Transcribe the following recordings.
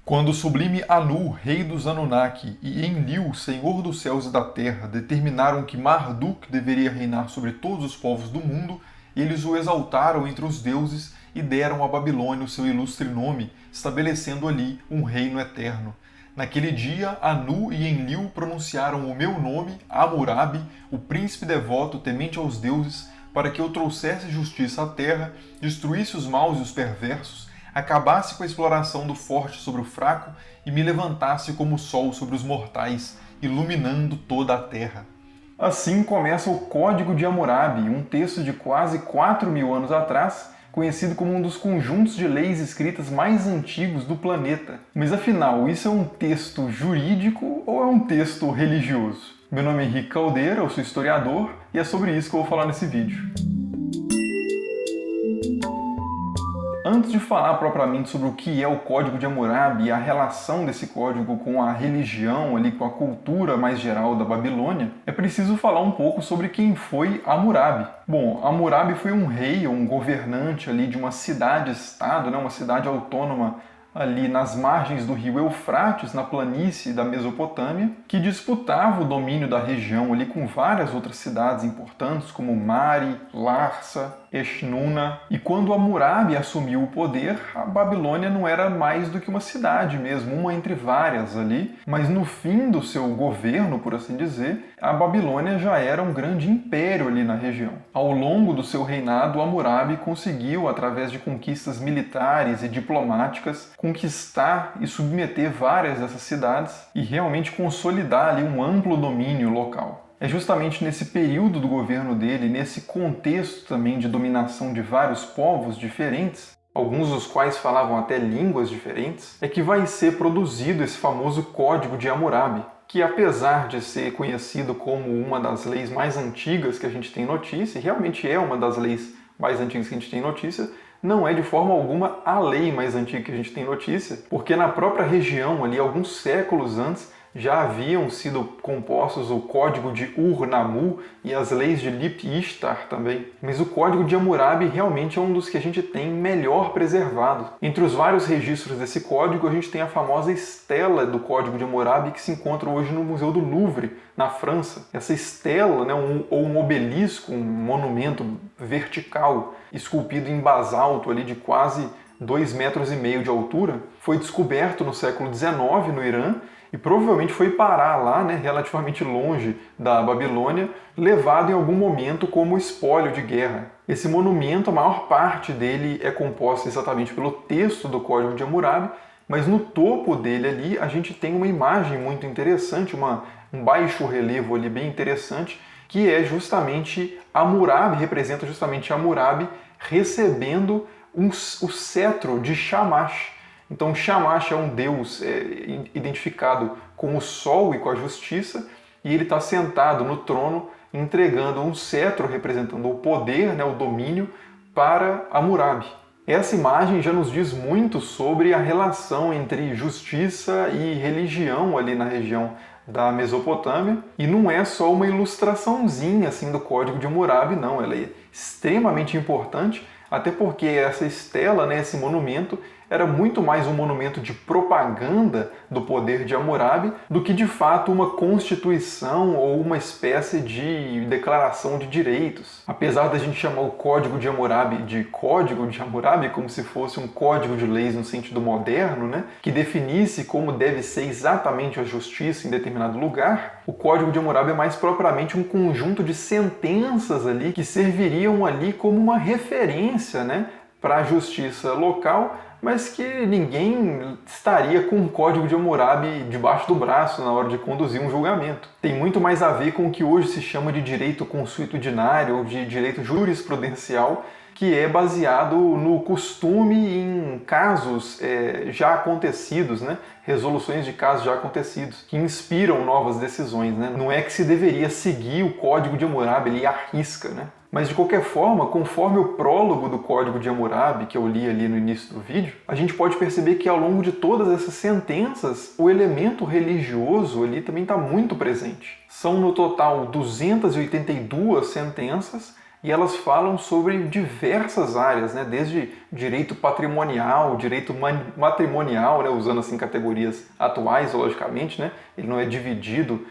Quando o sublime Anu, rei dos Anunnaki, e Enlil, senhor dos céus e da terra, determinaram que Marduk deveria reinar sobre todos os povos do mundo, eles o exaltaram entre os deuses e deram a Babilônia o seu ilustre nome, estabelecendo ali um reino eterno. Naquele dia, Anu e Enlil pronunciaram o meu nome, Hammurabi, o príncipe devoto temente aos deuses, para que eu trouxesse justiça à terra, destruísse os maus e os perversos, acabasse com a exploração do forte sobre o fraco e me levantasse como o sol sobre os mortais, iluminando toda a terra. Assim começa o Código de Hammurabi, um texto de quase 4.000 anos atrás, conhecido como um dos conjuntos de leis escritas mais antigos do planeta. Mas afinal, isso é um texto jurídico ou é um texto religioso? Meu nome é Henrique Caldeira, eu sou historiador e é sobre isso que eu vou falar nesse vídeo. Antes de falar propriamente sobre o que é o Código de Hammurabi e a relação desse código com a religião, ali, com a cultura mais geral da Babilônia, é preciso falar um pouco sobre quem foi Hammurabi. Bom, Hammurabi foi um rei, um governante ali de uma cidade-estado, uma cidade autônoma ali nas margens do rio Eufrates, na planície da Mesopotâmia, que disputava o domínio da região ali com várias outras cidades importantes, como Mari, Larsa, Eshnuna. E quando Hammurabi assumiu o poder, a Babilônia não era mais do que uma cidade mesmo, uma entre várias ali, mas no fim do seu governo, por assim dizer, a Babilônia já era um grande império ali na região. Ao longo do seu reinado, Hammurabi conseguiu, através de conquistas militares e diplomáticas, conquistar e submeter várias dessas cidades e realmente consolidar ali um amplo domínio local. É justamente nesse período do governo dele, nesse contexto também de dominação de vários povos diferentes, alguns dos quais falavam até línguas diferentes, é que vai ser produzido esse famoso Código de Hammurabi, que apesar de ser conhecido como uma das leis mais antigas que a gente tem notícia, e realmente é uma das leis mais antigas que a gente tem notícia, não é de forma alguma a lei mais antiga que a gente tem notícia, porque na própria região, ali alguns séculos antes, já haviam sido compostos o Código de Ur-Nammu e as leis de Lip-Ishtar também. Mas o Código de Hammurabi realmente é um dos que a gente tem melhor preservado. Entre os vários registros desse código, a gente tem a famosa estela do Código de Hammurabi que se encontra hoje no Museu do Louvre, na França. Essa estela, ou um obelisco, um monumento vertical, esculpido em basalto ali de quase 2,5 metros de altura, foi descoberto no século XIX no Irã e provavelmente foi parar lá, relativamente longe da Babilônia, levado em algum momento como espólio de guerra. Esse monumento, a maior parte dele é composta exatamente pelo texto do Código de Hammurabi, mas no topo dele ali a gente tem uma imagem muito interessante, um baixo relevo ali bem interessante, que é justamente Hammurabi, representa justamente Hammurabi recebendo o cetro de Shamash. Então Shamash é um deus identificado com o sol e com a justiça, e ele está sentado no trono entregando um cetro representando o poder, o domínio, para Hammurabi. Essa imagem já nos diz muito sobre a relação entre justiça e religião ali na região da Mesopotâmia, e não é só uma ilustraçãozinha assim do Código de Hammurabi, não, ela é extremamente importante, até porque essa estela, esse monumento, era muito mais um monumento de propaganda do poder de Hammurabi do que de fato uma constituição ou uma espécie de declaração de direitos. Apesar da gente chamar o Código de Hammurabi de Código de Hammurabi, como se fosse um código de leis no sentido moderno, que definisse como deve ser exatamente a justiça em determinado lugar, o Código de Hammurabi é mais propriamente um conjunto de sentenças ali que serviriam ali como uma referência, para a justiça local, mas que ninguém estaria com o Código de Hammurabi debaixo do braço na hora de conduzir um julgamento. Tem muito mais a ver com o que hoje se chama de direito consuetudinário ou de direito jurisprudencial, que é baseado no costume em casos já acontecidos, resoluções de casos já acontecidos, que inspiram novas decisões. Não é que se deveria seguir o Código de Hammurabi ali à risca. Mas de qualquer forma, conforme o prólogo do Código de Hammurabi, que eu li ali no início do vídeo, a gente pode perceber que ao longo de todas essas sentenças, o elemento religioso ali também está muito presente. São no total 282 sentenças, e elas falam sobre diversas áreas, né? Desde direito patrimonial, direito matrimonial, né? Usando assim categorias atuais, logicamente, né? Ele não é dividido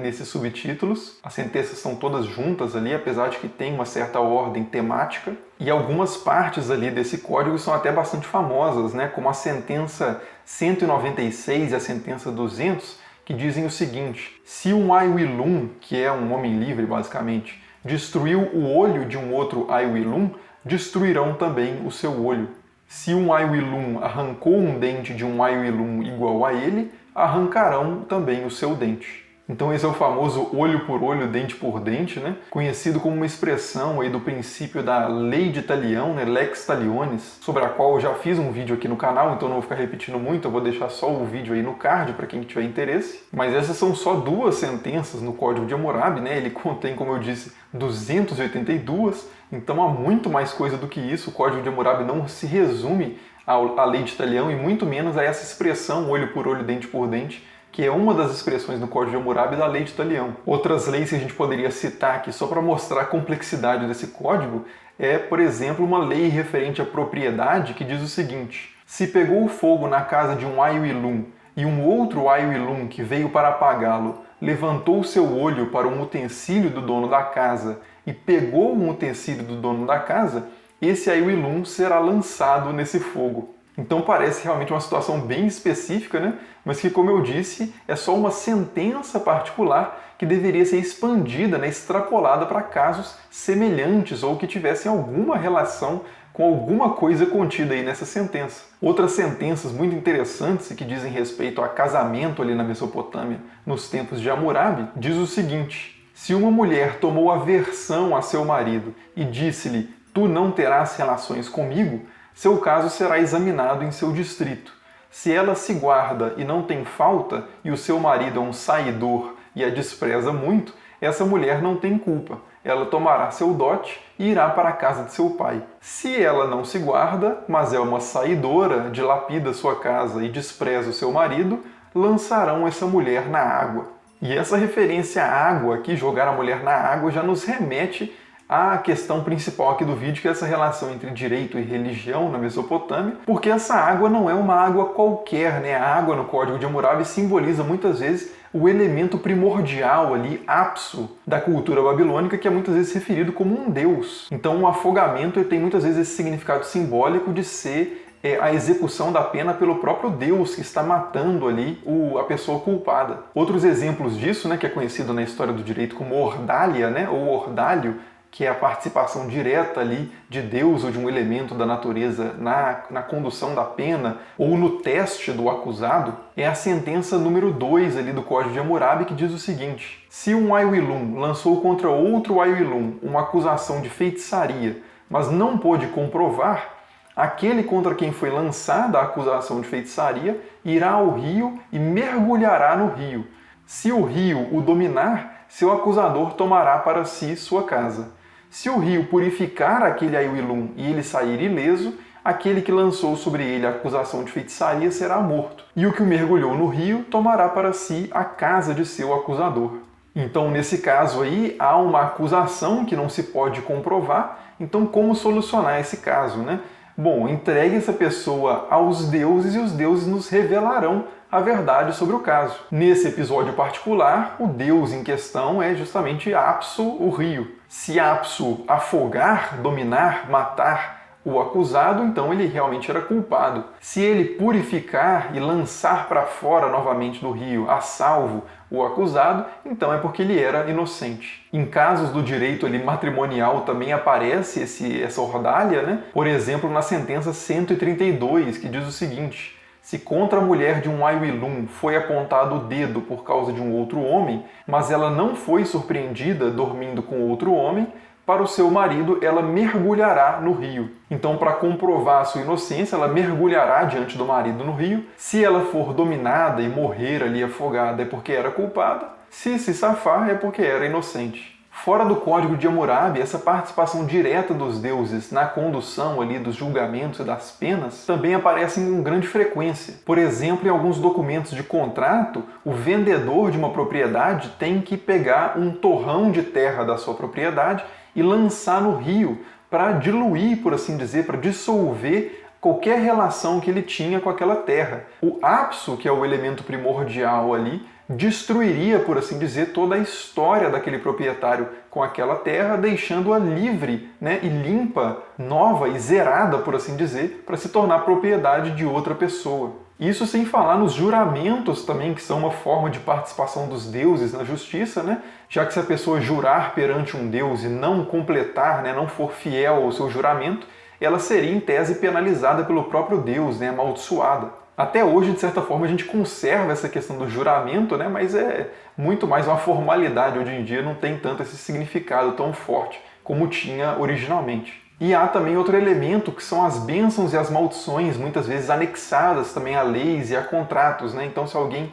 nesses subtítulos. As sentenças são todas juntas ali, apesar de que tem uma certa ordem temática. E algumas partes ali desse código são até bastante famosas, né? Como a sentença 196 e a sentença 200, que dizem o seguinte: se um Aiwilum, que é um homem livre basicamente, destruiu o olho de um outro Aiwilum, destruirão também o seu olho. Se um Aiwilum arrancou um dente de um Aiwilum igual a ele, arrancarão também o seu dente. Então esse é o famoso olho por olho, dente por dente, né? Conhecido como uma expressão aí do princípio da lei de Talião, né? Lex Talionis, sobre a qual eu já fiz um vídeo aqui no canal, então não vou ficar repetindo muito, eu vou deixar só o vídeo aí no card para quem tiver interesse. Mas essas são só 2 sentenças no Código de Hammurabi, né? Ele contém, como eu disse, 282, então há muito mais coisa do que isso. O Código de Hammurabi não se resume à lei de Talião e muito menos a essa expressão olho por olho, dente por dente, que é uma das expressões no Código de Hammurabi da lei de Talião. Outras leis que a gente poderia citar aqui só para mostrar a complexidade desse código é, por exemplo, uma lei referente à propriedade que diz o seguinte: se pegou fogo na casa de um Aiwilum e um outro Aiwilum que veio para apagá-lo levantou seu olho para um utensílio do dono da casa e pegou um utensílio do dono da casa, esse Aiwilum será lançado nesse fogo. Então parece realmente uma situação bem específica, né? Mas que, como eu disse, é só uma sentença particular que deveria ser expandida, né? Extrapolada para casos semelhantes ou que tivessem alguma relação com alguma coisa contida aí nessa sentença. Outras sentenças muito interessantes e que dizem respeito a casamento ali na Mesopotâmia nos tempos de Hammurabi, diz o seguinte: se uma mulher tomou aversão a seu marido e disse-lhe, tu não terás relações comigo, seu caso será examinado em seu distrito. Se ela se guarda e não tem falta, e o seu marido é um saidor e a despreza muito, essa mulher não tem culpa. Ela tomará seu dote e irá para a casa de seu pai. Se ela não se guarda, mas é uma saidora, dilapida sua casa e despreza o seu marido, lançarão essa mulher na água. E essa referência à água aqui, jogar a mulher na água, já nos remete à questão principal aqui do vídeo, que é essa relação entre direito e religião na Mesopotâmia, porque essa água não é uma água qualquer, né? A água no Código de Hammurabi simboliza muitas vezes o elemento primordial ali, ápso, da cultura babilônica, que é muitas vezes referido como um deus. Então o afogamento tem muitas vezes esse significado simbólico de ser a execução da pena pelo próprio Deus que está matando ali a pessoa culpada. Outros exemplos disso, né, que é conhecido na história do direito como ordália, né, ou ordálio, que é a participação direta ali de Deus ou de um elemento da natureza na condução da pena ou no teste do acusado, é a sentença número 2 ali do Código de Hammurabi, que diz o seguinte: se um Aiwilum lançou contra outro Aiwilum uma acusação de feitiçaria, mas não pôde comprovar, aquele contra quem foi lançada a acusação de feitiçaria irá ao rio e mergulhará no rio. Se o rio o dominar, seu acusador tomará para si sua casa. Se o rio purificar aquele Aiwilum e ele sair ileso, aquele que lançou sobre ele a acusação de feitiçaria será morto. E o que o mergulhou no rio tomará para si a casa de seu acusador. Então, nesse caso aí, há uma acusação que não se pode comprovar. Então, como solucionar esse caso, né? Bom, entregue essa pessoa aos deuses e os deuses nos revelarão a verdade sobre o caso. Nesse episódio particular, o deus em questão é justamente Apsu, o rio. Se Apsu afogar, dominar, matar o acusado, então ele realmente era culpado. Se ele purificar e lançar para fora novamente do rio, a salvo, o acusado, então é porque ele era inocente. Em casos do direito ali matrimonial também aparece essa ordália, né? Por exemplo, na sentença 132, que diz o seguinte: se contra a mulher de um Aiwilum foi apontado o dedo por causa de um outro homem, mas ela não foi surpreendida dormindo com outro homem, para o seu marido ela mergulhará no rio. Então, para comprovar a sua inocência, ela mergulhará diante do marido no rio. Se ela for dominada e morrer ali afogada, é porque era culpada. Se safar, é porque era inocente. Fora do Código de Hammurabi, essa participação direta dos deuses na condução ali dos julgamentos e das penas também aparece com grande frequência. Por exemplo, em alguns documentos de contrato, o vendedor de uma propriedade tem que pegar um torrão de terra da sua propriedade e lançar no rio para diluir, por assim dizer, para dissolver qualquer relação que ele tinha com aquela terra. O Apsu, que é o elemento primordial ali, destruiria, por assim dizer, toda a história daquele proprietário com aquela terra, deixando-a livre, né, e limpa, nova e zerada, por assim dizer, para se tornar propriedade de outra pessoa. Isso sem falar nos juramentos também, que são uma forma de participação dos deuses na justiça, né? Já que se a pessoa jurar perante um deus e não completar, né, não for fiel ao seu juramento, ela seria, em tese, penalizada pelo próprio Deus, né, amaldiçoada. Até hoje, de certa forma, a gente conserva essa questão do juramento, né, mas é muito mais uma formalidade. Hoje em dia não tem tanto esse significado tão forte como tinha originalmente. E há também outro elemento, que são as bênçãos e as maldições, muitas vezes anexadas também a leis e a contratos, né? Então, se alguém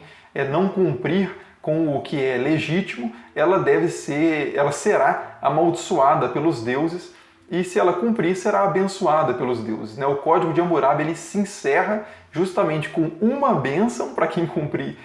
não cumprir com o que é legítimo, ela será amaldiçoada pelos deuses, e se ela cumprir, será abençoada pelos deuses, né? O Código de Hammurabi ele se encerra justamente com uma bênção para quem cumprir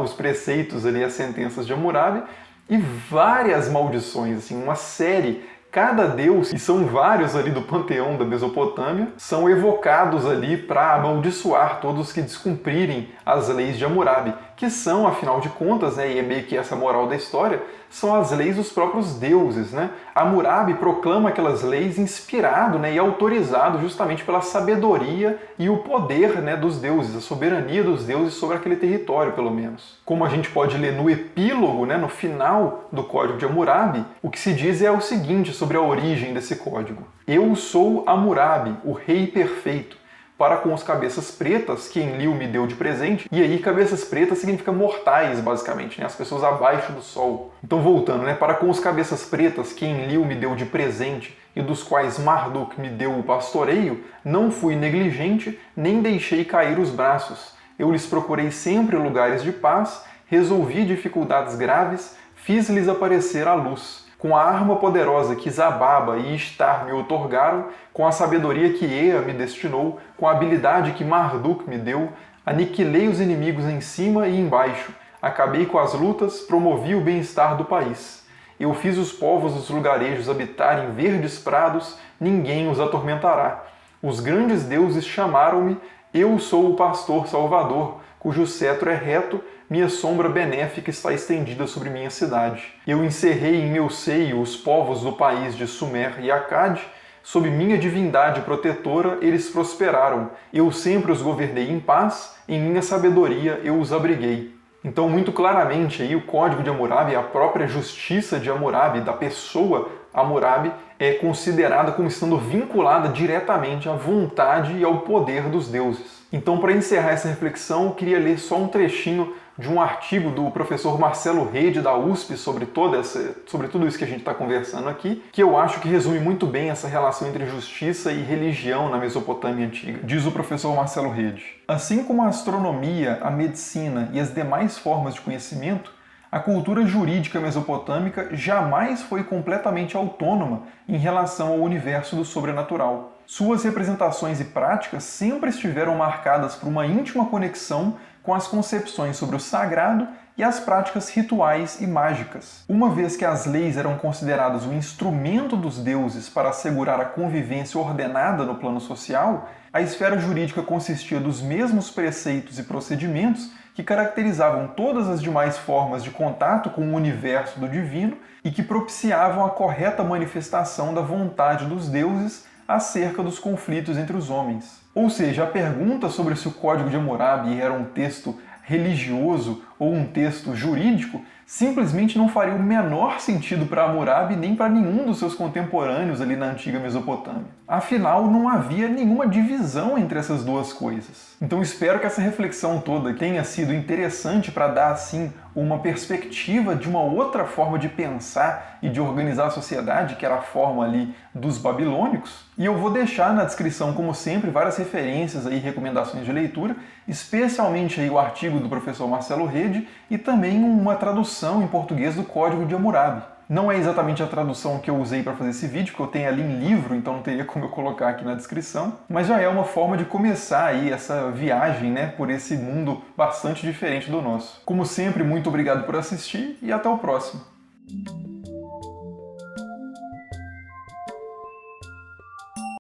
os preceitos ali, as sentenças de Hammurabi, e várias maldições, assim, uma série. Cada deus, e são vários ali do panteão da Mesopotâmia, são evocados ali para amaldiçoar todos que descumprirem as leis de Hammurabi, que são, afinal de contas, né, e é meio que essa moral da história, são as leis dos próprios deuses, né? Hammurabi proclama aquelas leis inspirado, né, e autorizado justamente pela sabedoria e o poder, né, dos deuses, a soberania dos deuses sobre aquele território, pelo menos. Como a gente pode ler no epílogo, né, no final do Código de Hammurabi, o que se diz é o seguinte sobre a origem desse código. Eu sou Hammurabi, o rei perfeito, para com os cabeças pretas que Enlil me deu de presente. E aí cabeças pretas significa mortais, basicamente, né? As pessoas abaixo do sol. Então voltando, né? Para com os cabeças pretas que Enlil me deu de presente e dos quais Marduk me deu o pastoreio, não fui negligente, nem deixei cair os braços. Eu lhes procurei sempre lugares de paz, resolvi dificuldades graves, fiz-lhes aparecer a luz. Com a arma poderosa que Zababa e Ishtar me outorgaram, com a sabedoria que Ea me destinou, com a habilidade que Marduk me deu, aniquilei os inimigos em cima e embaixo, acabei com as lutas, promovi o bem-estar do país. Eu fiz os povos dos lugarejos habitarem verdes prados, ninguém os atormentará. Os grandes deuses chamaram-me, eu sou o pastor salvador, cujo cetro é reto, minha sombra benéfica está estendida sobre minha cidade. Eu encerrei em meu seio os povos do país de Sumer e Acade, sob minha divindade protetora eles prosperaram. Eu sempre os governei em paz, em minha sabedoria eu os abriguei. Então, muito claramente, aí, o Código de Hammurabi, a própria justiça de Hammurabi, da pessoa Hammurabi, é considerada como estando vinculada diretamente à vontade e ao poder dos deuses. Então, para encerrar essa reflexão, eu queria ler só um trechinho de um artigo do professor Marcelo Rede, da USP, sobre tudo isso que a gente está conversando aqui, que eu acho que resume muito bem essa relação entre justiça e religião na Mesopotâmia Antiga. Diz o professor Marcelo Rede: assim como a astronomia, a medicina e as demais formas de conhecimento, a cultura jurídica mesopotâmica jamais foi completamente autônoma em relação ao universo do sobrenatural. Suas representações e práticas sempre estiveram marcadas por uma íntima conexão com as concepções sobre o sagrado e as práticas rituais e mágicas. Uma vez que as leis eram consideradas o instrumento dos deuses para assegurar a convivência ordenada no plano social, a esfera jurídica consistia dos mesmos preceitos e procedimentos que caracterizavam todas as demais formas de contato com o universo do divino e que propiciavam a correta manifestação da vontade dos deuses acerca dos conflitos entre os homens. Ou seja, a pergunta sobre se o Código de Hammurabi era um texto religioso ou um texto jurídico simplesmente não faria o menor sentido para Hammurabi nem para nenhum dos seus contemporâneos ali na antiga Mesopotâmia. Afinal, não havia nenhuma divisão entre essas duas coisas. Então espero que essa reflexão toda tenha sido interessante para dar, assim, uma perspectiva de uma outra forma de pensar e de organizar a sociedade, que era a forma ali dos babilônicos. E eu vou deixar na descrição, como sempre, várias referências e recomendações de leitura, especialmente aí o artigo do professor Marcelo Rede e também uma tradução em português do Código de Hammurabi. Não é exatamente a tradução que eu usei para fazer esse vídeo, porque eu tenho ali em livro, então não teria como eu colocar aqui na descrição, mas já é uma forma de começar aí essa viagem, né, por esse mundo bastante diferente do nosso. Como sempre, muito obrigado por assistir e até o próximo.